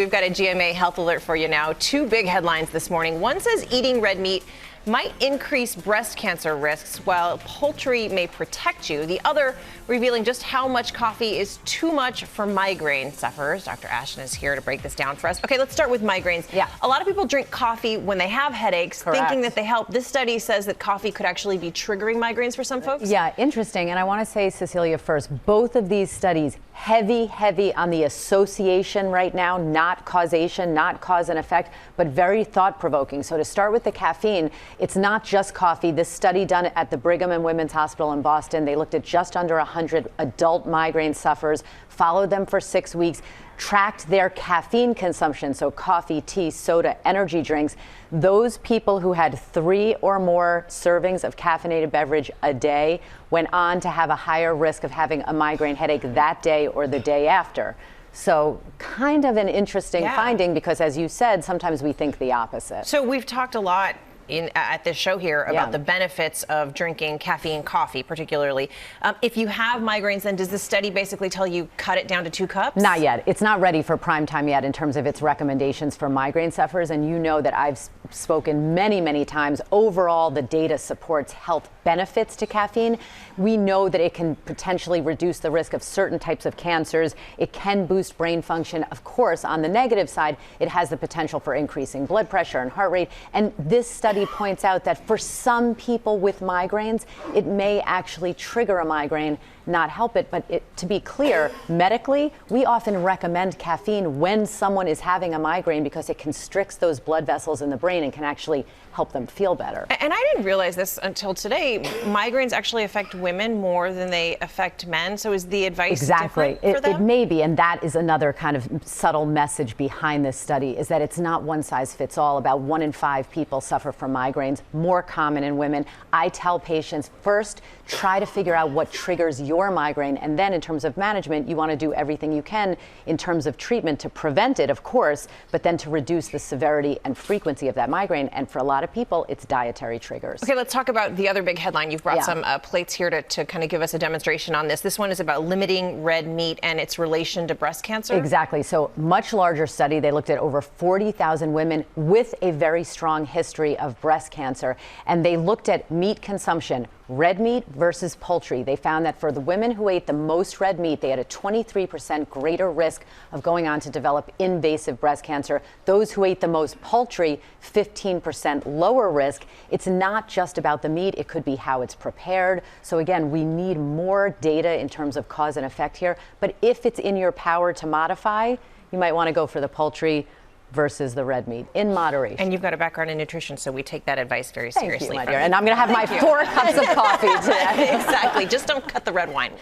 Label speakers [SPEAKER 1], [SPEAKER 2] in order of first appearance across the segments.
[SPEAKER 1] We've got a GMA health alert for you now. Two big headlines this morning. One says eating red meat might increase breast cancer risks, while poultry may protect you. The other revealing just how much coffee is too much for migraine sufferers. Dr. Ashton is here to break this down for us. Okay, let's start with migraines.
[SPEAKER 2] Yeah.
[SPEAKER 1] A lot of people drink coffee when they have headaches,
[SPEAKER 2] Correct.
[SPEAKER 1] thinking that they help. This study says that coffee could actually be triggering migraines for some folks.
[SPEAKER 2] Yeah, interesting. And I want to say, Cecilia, first, both of these studies, heavy on the association right now, not causation, not cause and effect, but very thought-provoking. So to start with the caffeine, it's not just coffee. This study done at the Brigham and Women's Hospital in Boston, they looked at just under 100 adult migraine sufferers, followed them for 6 weeks, tracked their caffeine consumption, so coffee, tea, soda, energy drinks. Those people who had 3 or more servings of caffeinated beverage a day went on to have a higher risk of having a migraine headache that day or the day after. So kind of an interesting finding, because as you said, sometimes we think the opposite.
[SPEAKER 1] So we've talked a lot at this show here about the benefits of drinking caffeine coffee, particularly. If you have migraines, then does this study basically tell you cut it down to 2 cups?
[SPEAKER 2] Not yet. It's not ready for prime time yet in terms of its recommendations for migraine sufferers. And you know that I've spoken many times. Overall, the data supports health benefits to caffeine. We know that it can potentially reduce the risk of certain types of cancers. It can boost brain function. Of course, on the negative side, it has the potential for increasing blood pressure and heart rate. And this study points out that for some people with migraines, it may actually trigger a migraine, not help it. But to be clear, medically, we often recommend caffeine when someone is having a migraine because it constricts those blood vessels in the brain and can actually help them feel better.
[SPEAKER 1] And I didn't realize this until today. Migraines actually affect women more than they affect men. So is the advice different for them?
[SPEAKER 2] It may be, and that is another kind of subtle message behind this study, is that it's not one size fits all. About 1 in 5 people suffer from migraines, more common in women. I tell patients, first, try to figure out what triggers your migraine, and then in terms of management, you want to do everything you can in terms of treatment to prevent it, of course, but then to reduce the severity and frequency of that migraine. And for a lot of people, it's dietary triggers.
[SPEAKER 1] Okay, let's talk about the other big headline. You've brought some plates here to kind of give us a demonstration on this. This one is about limiting red meat and its relation to breast cancer.
[SPEAKER 2] Exactly. So much larger study. They looked at over 40,000 women with a very strong history of breast cancer, and they looked at meat consumption, red meat versus poultry. They found that for the women who ate the most red meat, they had a 23% greater risk of going on to develop invasive breast cancer. Those who ate the most poultry, 15% lower risk. It's not just about the meat. It could be how it's prepared. So again, we need more data in terms of cause and effect here. But if it's in your power to modify, you might want to go for the poultry versus the red meat in moderation.
[SPEAKER 1] And you've got a background in nutrition, so we take that advice very seriously.
[SPEAKER 2] Thank you, my dear. And I'm going to have my 4 cups of coffee today.
[SPEAKER 1] Exactly. Just don't cut the red wine.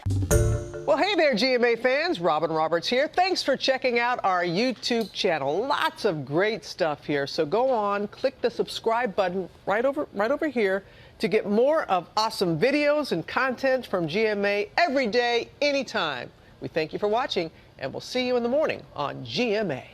[SPEAKER 3] Well, hey there, GMA fans. Robin Roberts here. Thanks for checking out our YouTube channel. Lots of great stuff here. So go on, click the subscribe button right over here to get more of awesome videos and content from GMA every day, anytime. We thank you for watching, and we'll see you in the morning on GMA.